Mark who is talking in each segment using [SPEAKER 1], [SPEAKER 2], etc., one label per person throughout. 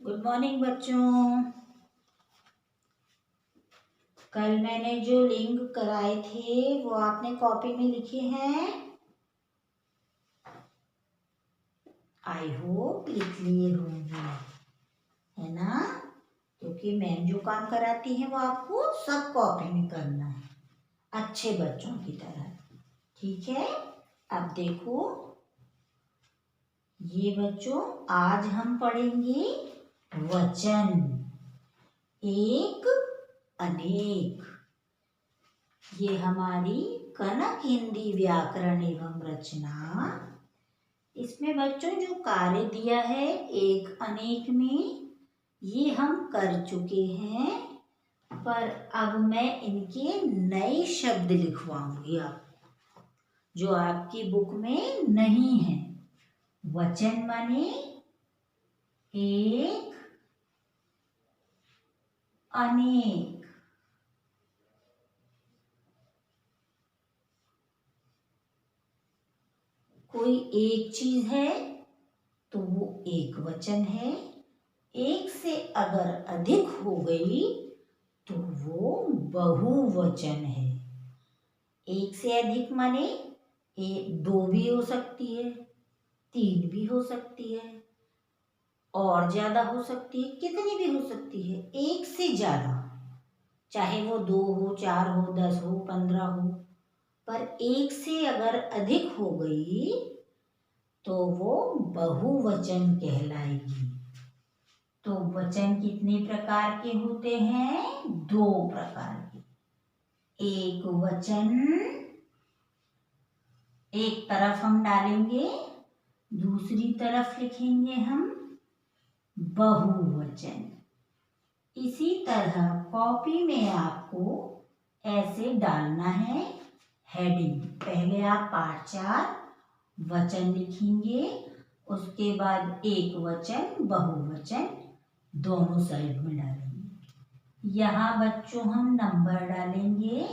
[SPEAKER 1] Good morning बच्चों। कल मैंने जो लिंक कराए थे वो आपने कॉपी में लिखे हैं। आई होप लिख लिए होंगे, है ना? क्योंकि मैम जो काम कराती है वो आपको सब कॉपी में करना है, अच्छे बच्चों की तरह। ठीक है, अब देखो ये बच्चों, आज हम पढ़ेंगे वचन एक अनेक। ये हमारी कनक हिंदी व्याकरण एवं रचना। इसमें बच्चों जो कार्य दिया है एक अनेक में, ये हम कर चुके हैं, पर अब मैं इनके नए शब्द लिखवाऊंगी आपको, जो आपकी बुक में नहीं है। वचन माने एक अनेक। कोई एक चीज है तो वो एक वचन है। एक से अगर अधिक हो गई तो वो बहुवचन है। एक से अधिक माने दो भी हो सकती है, तीन भी हो सकती है, और ज्यादा हो सकती है, कितनी भी हो सकती है। एक से ज्यादा, चाहे वो 2 हो, 4 हो, 10 हो, 15 हो, पर एक से अगर अधिक हो गई तो वो बहुवचन कहलाएगी। तो वचन कितने प्रकार के होते हैं? 2 प्रकार के। एक वचन एक तरफ हम डालेंगे, दूसरी तरफ लिखेंगे हम बहुवचन। इसी तरह कॉपी में आपको ऐसे डालना है हेडिंग। पहले आप पाठ 4 वचन लिखेंगे, उसके बाद एक वचन बहुवचन दोनों साइड में डालेंगे। यहाँ बच्चों हम नंबर डालेंगे।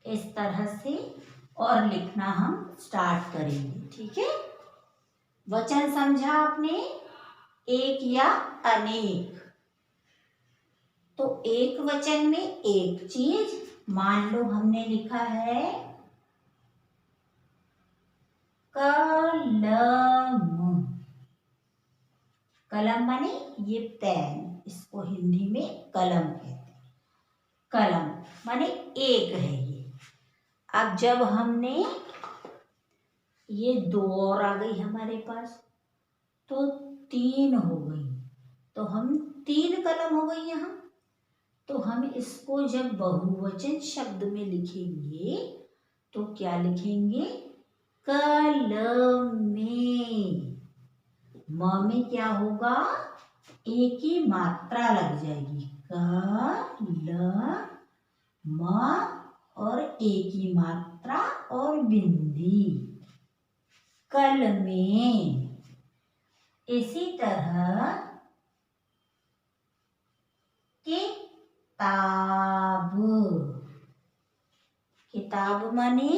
[SPEAKER 1] इस तरह से और लिखना हम स्टार्ट करेंगे। ठीक है, वचन समझा आपने? एक या अनेक। तो एक वचन में एक चीज, मान लो हमने लिखा है कलम। कलम माने ये पेन, इसको हिंदी में कलम कहते हैं। कलम माने एक है ये। अब जब हमने ये 2 और आ गई हमारे पास तो 3 हो गई, तो हम 3 कलम हो गई यहाँ। तो हम इसको जब बहुवचन शब्द में लिखेंगे तो क्या लिखेंगे? कलमे। म में क्या होगा? एक ही मात्रा लग जाएगी, क ल म, और एक ही मात्रा और बिंदी, कल में। इसी तरह किताब। किताब माने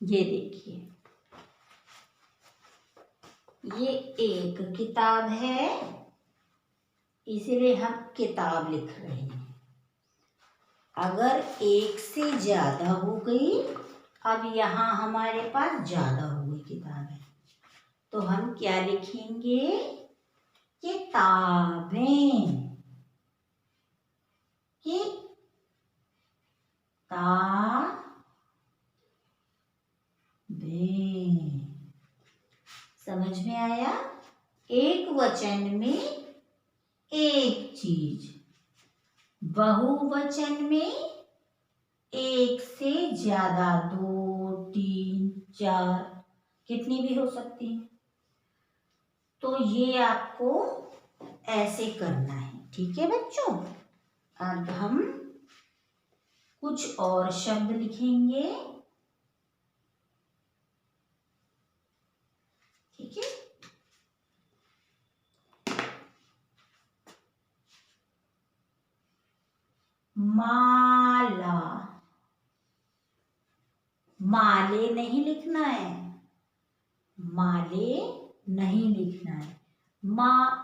[SPEAKER 1] ये देखिए, ये एक किताब है, इसीलिए हम किताब लिख रहे हैं। अगर एक से ज्यादा हो गई, अब यहाँ हमारे पास ज्यादा हो गई किताबें, तो हम क्या लिखेंगे? किताबें। किताबें। समझ में आया? एक वचन में एक चीज, बहुवचन में एक से ज्यादा, 2, 3, 4, कितनी भी हो सकती है। तो ये आपको ऐसे करना है। ठीक है बच्चों, अब हम कुछ और शब्द लिखेंगे। ठीक है, माला। माले नहीं लिखना है, माले नहीं लिखना है।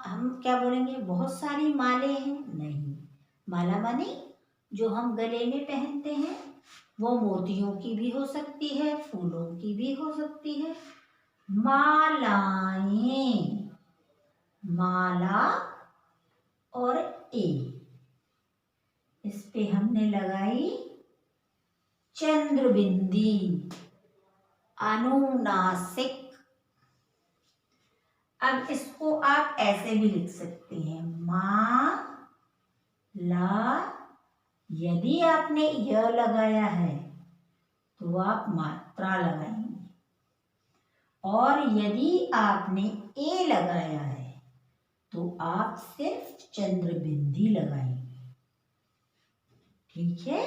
[SPEAKER 1] हम क्या बोलेंगे, बहुत सारी माले हैं, नहीं। माला माने जो हम गले में पहनते हैं, वो मोतियों की भी हो सकती है, फूलों की भी हो सकती है। मालाएं, माला और ए, इस पे हमने लगाई चंद्रबिंदी, अनुनासिक। अब इसको आप ऐसे भी लिख सकते हैं, मा ला। यदि आपने य लगाया है तो आप मात्रा लगाएंगे, और यदि आपने ए लगाया है तो आप सिर्फ चंद्रबिंदी लगाएंगे। ठीक है।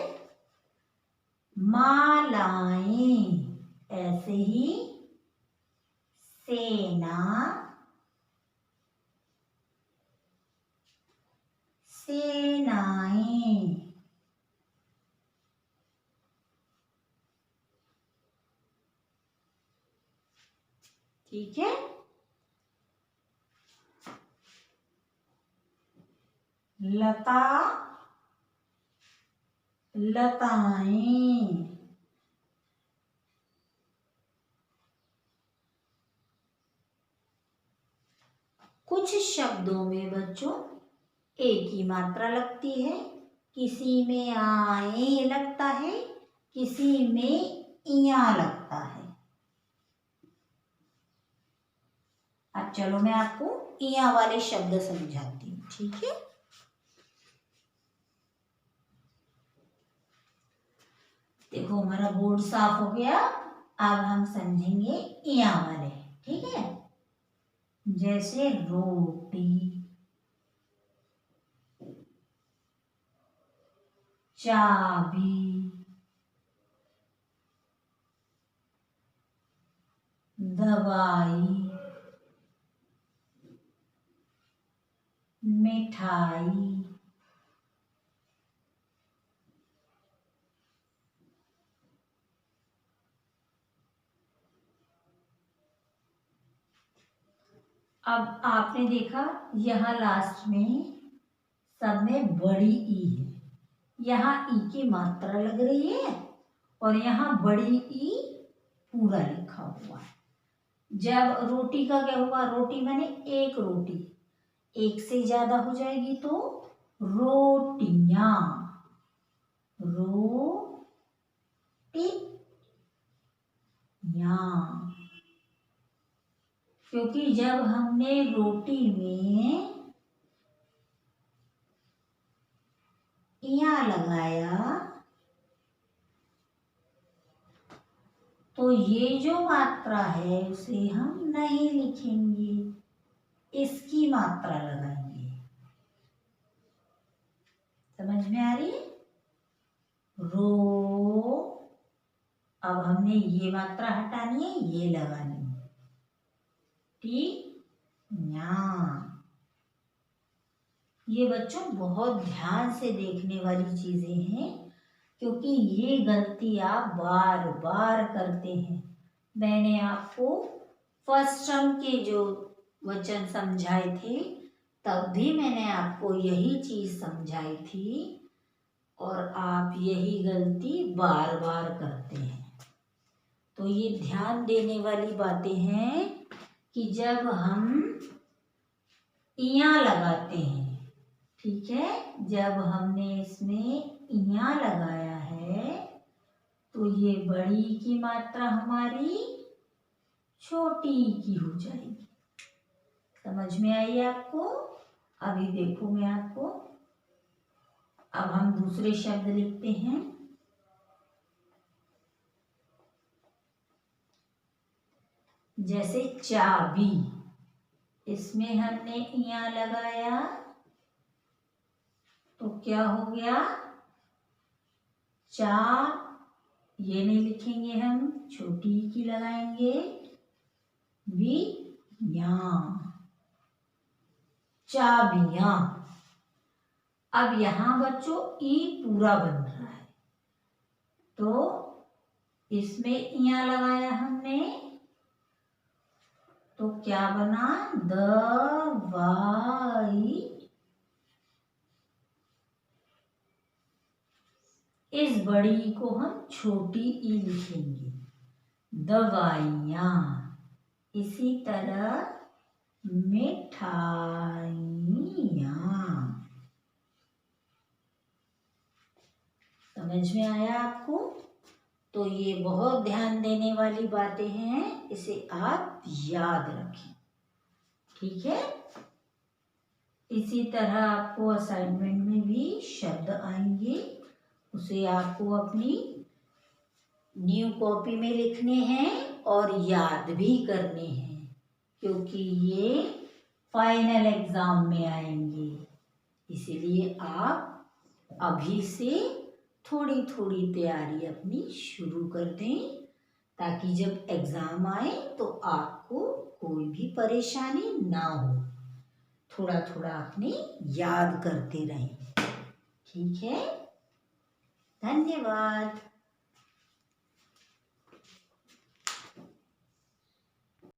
[SPEAKER 1] मालाएं, ऐसे ही सेना, सेनाएं। ठीक है। लता, लताएं। कुछ शब्दों में बच्चों एक ही मात्रा लगती है, किसी में आए लगता है, किसी में इया लगता है। अब चलो मैं आपको इया वाले शब्द समझाती हूँ। ठीक है। देखो हमारा बोर्ड साफ हो गया, अब हम समझेंगे इया वाले। ठीक है। जैसे रोटी, चाबी, दवाई, मिठाई, अब आपने देखा यहाँ लास्ट में सब में बड़ी ई है, यहाँ ई की मात्रा लग रही है और यहाँ बड़ी ई पूरा लिखा हुआ है। जब रोटी का क्या होगा, रोटी माने एक रोटी, एक से ज्यादा हो जाएगी तो रोटियां, रोटियां। क्योंकि जब हमने रोटी में इया लगाया तो ये जो मात्रा है उसे हम नहीं लिखेंगे, इसकी मात्रा लगाएंगे। समझ में आ रही है? रो, अब हमने ये मात्रा हटानी है, ये लगानी है। ये बच्चों बहुत ध्यान से देखने वाली चीजें हैं, क्योंकि ये गलती आप बार बार करते हैं। मैंने आपको फर्स्ट टर्म के जो वचन समझाए थे तब भी मैंने आपको यही चीज समझाई थी, और आप यही गलती बार बार करते हैं। तो ये ध्यान देने वाली बातें हैं कि जब हम इया लगाते हैं, ठीक है, जब हमने इसमें इया लगाया है तो ये बड़ी की मात्रा हमारी छोटी की हो जाएगी। समझ में आई आपको? अभी देखो मैं आपको, अब हम दूसरे शब्द लिखते हैं। जैसे चाबी, इसमें हमने इया लगाया तो क्या हो गया, चा, ये नहीं लिखेंगे हम, छोटी की लगाएंगे, बी या, चाबियां। अब यहां बच्चों ई पूरा बन रहा है तो इसमें इया लगाया हमने तो क्या बना, दवाई। इस बड़ी को हम छोटी ई लिखेंगे, दवाइयाँ। इसी तरह मिठाइयाँ। समझ में आया आपको? तो ये बहुत ध्यान देने वाली बातें हैं, इसे आप याद रखें, ठीक है। इसी तरह आपको असाइनमेंट में भी शब्द आएंगे, उसे आपको अपनी न्यू कॉपी में लिखने हैं और याद भी करने हैं, क्योंकि ये फाइनल एग्जाम में आएंगे। इसीलिए आप अभी से थोड़ी थोड़ी तैयारी अपनी शुरू कर दें, ताकि जब एग्जाम आए तो आपको कोई भी परेशानी ना हो। थोड़ा थोड़ा अपने याद करते रहें, ठीक है। धन्यवाद।